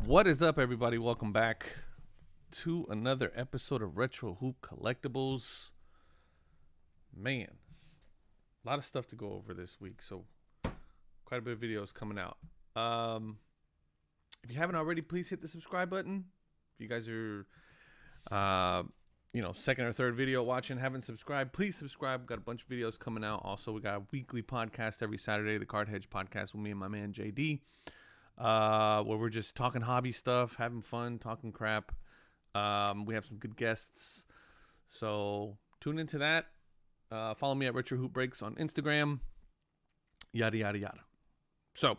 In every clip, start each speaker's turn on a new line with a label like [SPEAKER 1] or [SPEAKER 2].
[SPEAKER 1] What is up, everybody? Welcome back to another episode of Retro Hoop Collectibles. Man, a lot of stuff to go over this week, so quite a bit of videos coming out. If you haven't already, please hit the subscribe button. If you guys are, second or third video watching, haven't subscribed, please subscribe. We've got a bunch of videos coming out. Also, we got a weekly podcast every Saturday, the Card Hedge podcast with me and my man JD. Where we're just talking hobby stuff, having fun, talking crap. We have some good guests, so tune into that. Follow me at Retro Hoop Breaks on Instagram. Yada yada yada. So,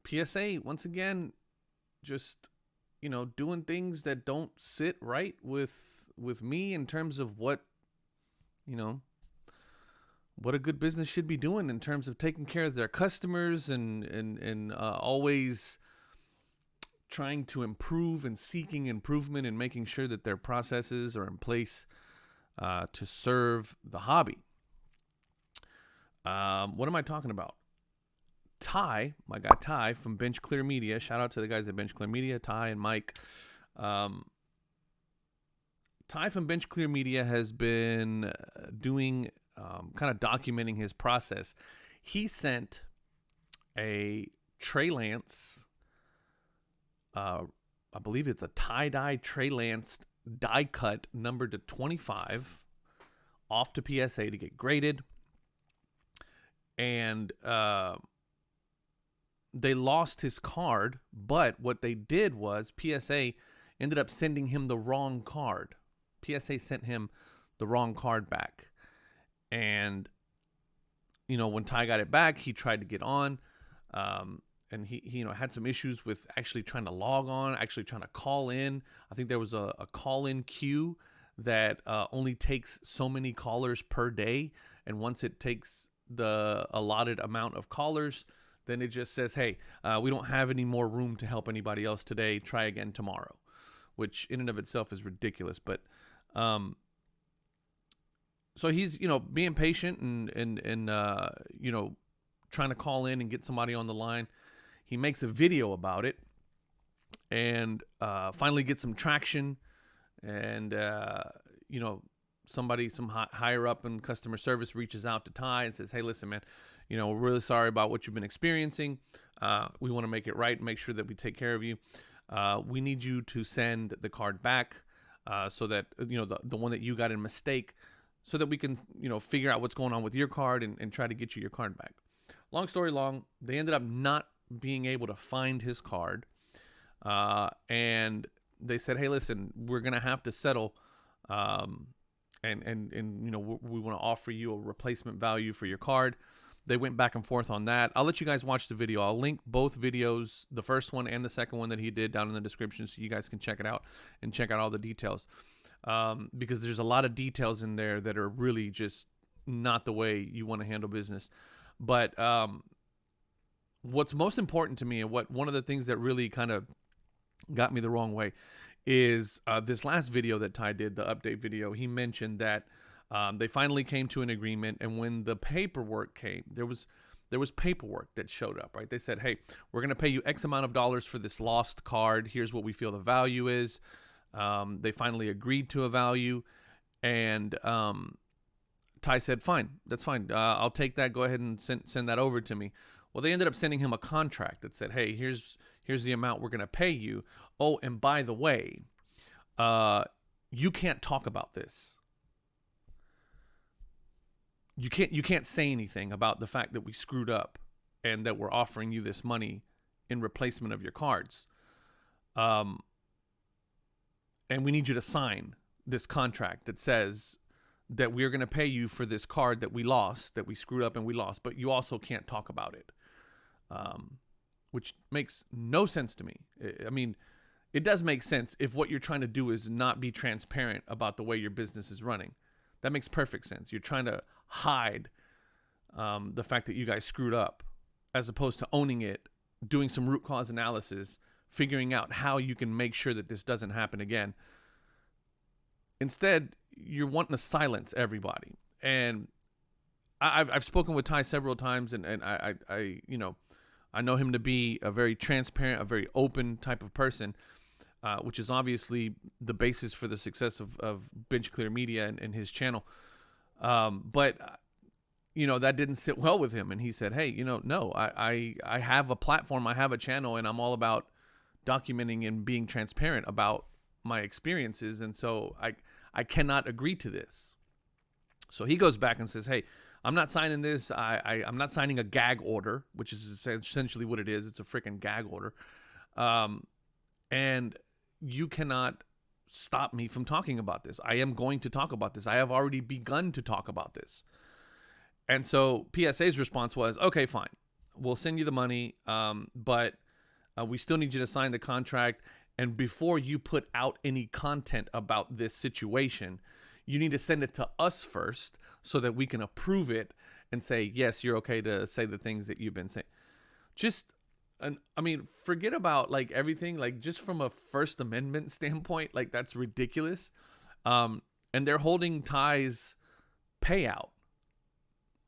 [SPEAKER 1] PSA once again, just doing things that don't sit right with me in terms of what a good business should be doing in terms of taking care of their customers and always trying to improve and seeking improvement and making sure that their processes are in place to serve the hobby. What am I talking about? Ty, my guy Ty from Bench Clear Media. Shout out to the guys at Bench Clear Media, Ty and Mike. Ty from Bench Clear Media has been doing kind of documenting his process. He sent a Trey Lance, I believe it's a tie-dye Trey Lance die cut numbered to 25 off to PSA to get graded. And they lost his card, but what they did was PSA ended up sending him the wrong card. PSA sent him the wrong card back. And, when Ty got it back, he tried to get on, and he had some issues with actually trying to log on, actually trying to call in. I think there was a call-in queue that only takes so many callers per day, and once it takes the allotted amount of callers, then it just says, hey, we don't have any more room to help anybody else today. Try again tomorrow, which in and of itself is ridiculous, but... So he's, being patient and trying to call in and get somebody on the line. He makes a video about it and finally gets some traction. And, somebody, some higher up in customer service reaches out to Ty and says, hey, listen, man, we're really sorry about what you've been experiencing. We want to make it right and make sure that we take care of you. We need you to send the card back so that, the one that you got in mistake, so that we can, figure out what's going on with your card and try to get you your card back. Long story long, they ended up not being able to find his card. And they said, hey, listen, we're going to have to settle. And we want to offer you a replacement value for your card. They went back and forth on that. I'll let you guys watch the video. I'll link both videos, the first one and the second one that he did, down in the description so you guys can check it out and check out all the details. Because there's a lot of details in there that are really just not the way you want to handle business. But what's most important to me, and one of the things that really kind of got me the wrong way, is this last video that Ty did, the update video. He mentioned that they finally came to an agreement, and when the paperwork came, there was paperwork that showed up, right? They said, hey, we're going to pay you X amount of dollars for this lost card. Here's what we feel the value is. They finally agreed to a value, and Ty said, fine, that's fine. I'll take that. Go ahead and send that over to me. Well, they ended up sending him a contract that said, hey, here's the amount we're going to pay you. Oh, and by the way, you can't talk about this. You can't say anything about the fact that we screwed up and that we're offering you this money in replacement of your cards. And we need you to sign this contract that says that we're going to pay you for this card that we lost, that we screwed up and we lost, but you also can't talk about it, which makes no sense to me. I mean, it does make sense if what you're trying to do is not be transparent about the way your business is running. That makes perfect sense. You're trying to hide the fact that you guys screwed up, as opposed to owning it, doing some root cause analysis, figuring out how you can make sure that this doesn't happen again. Instead, you're wanting to silence everybody. And I've spoken with Ty several times, and I I know him to be a very transparent, a very open type of person, which is obviously the basis for the success of Bench Clear Media and his channel. But that didn't sit well with him. And he said, hey, no, I have a platform, I have a channel, and I'm all about documenting and being transparent about my experiences. And so I cannot agree to this. So he goes back and says, hey, I'm not signing this. I'm not signing a gag order, which is essentially what it is. It's a freaking gag order. And you cannot stop me from talking about this. I am going to talk about this. I have already begun to talk about this. And so PSA's response was, okay, fine. We'll send you the money, but we still need you to sign the contract. And before you put out any content about this situation, you need to send it to us first so that we can approve it and say, yes, you're okay to say the things that you've been saying. Forget about like everything, like just from a First Amendment standpoint, like that's ridiculous. And they're holding Ty's payout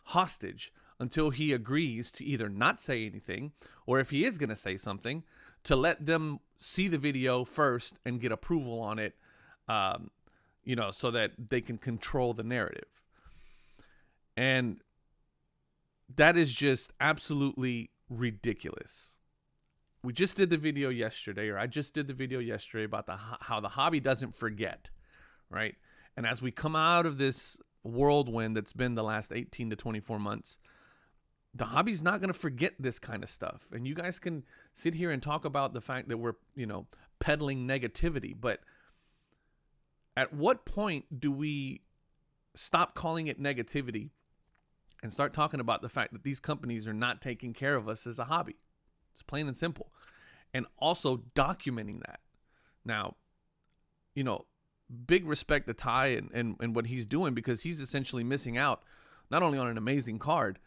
[SPEAKER 1] hostage until he agrees to either not say anything, or if he is going to say something, to let them see the video first and get approval on it, so that they can control the narrative. And that is just absolutely ridiculous. We just did the video yesterday, or I just did the video yesterday about how the hobby doesn't forget, right? And as we come out of this whirlwind that's been the last 18 to 24 months, the hobby's not going to forget this kind of stuff. And you guys can sit here and talk about the fact that we're, peddling negativity, but at what point do we stop calling it negativity and start talking about the fact that these companies are not taking care of us as a hobby? It's plain and simple. And also documenting that. Now, big respect to Ty and what he's doing, because he's essentially missing out not only on an amazing card,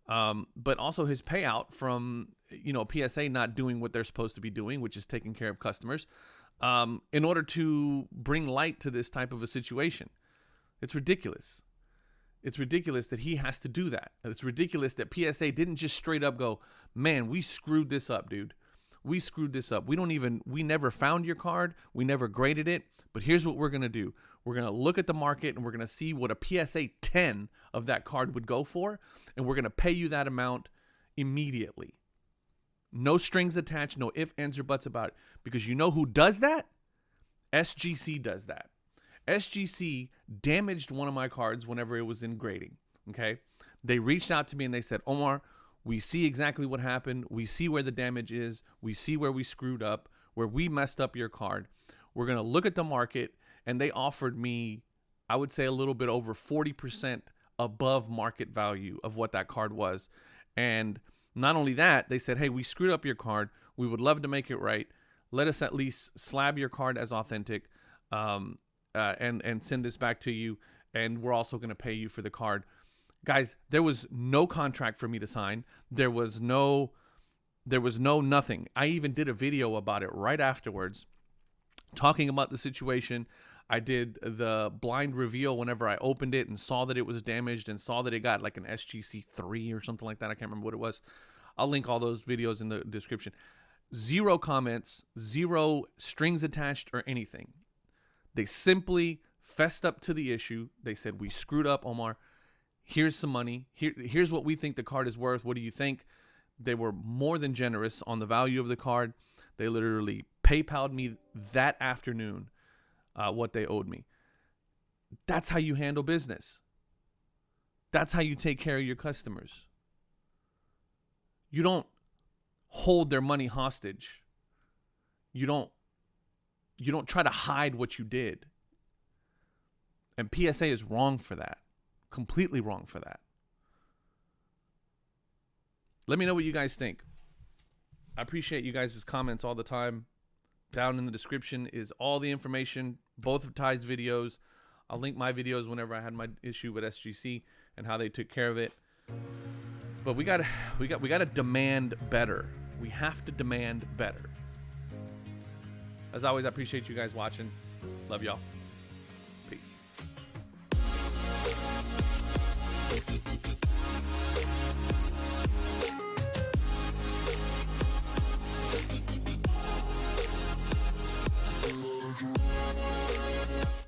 [SPEAKER 1] but also his payout from, PSA not doing what they're supposed to be doing, which is taking care of customers, in order to bring light to this type of a situation. It's ridiculous. It's ridiculous that he has to do that. It's ridiculous that PSA didn't just straight up go, man, we screwed this up, dude. We screwed this up. We never found your card. We never graded it. But here's what we're going to do. We're going to look at the market and we're going to see what a PSA 10 of that card would go for. And we're going to pay you that amount immediately. No strings attached, no ifs, ands, or buts about it. Because you know who does that? SGC does that. SGC damaged one of my cards whenever it was in grading. Okay? They reached out to me and they said, Omar, we see exactly what happened. We see where the damage is. We see where we screwed up, where we messed up your card. We're going to look at the market. And they offered me, I would say, a little bit over 40% above market value of what that card was. And not only that, they said, hey, we screwed up your card. We would love to make it right. Let us at least slab your card as authentic, and send this back to you. And we're also going to pay you for the card. Guys, there was no contract for me to sign. There was no nothing. I even did a video about it right afterwards, talking about the situation. I did the blind reveal whenever I opened it and saw that it was damaged and saw that it got like an SGC 3 or something like that. I can't remember what it was. I'll link all those videos in the description. 0 comments, 0 strings attached or anything. They simply fessed up to the issue. They said, we screwed up, Omar. Here's some money. Here's what we think the card is worth. What do you think? They were more than generous on the value of the card. They literally PayPal'd me that afternoon what they owed me. That's how you handle business. That's how you take care of your customers. You don't hold their money hostage. You don't try to hide what you did. And PSA is wrong for that. Completely wrong for that. Let me know what you guys think. I appreciate you guys' comments all the time. Down in the description is all the information, both of Ty's videos. I'll link my videos whenever I had my issue with SGC and how they took care of it. But we gotta demand better. We have to demand better. As always, I appreciate you guys watching. Love y'all. Peace.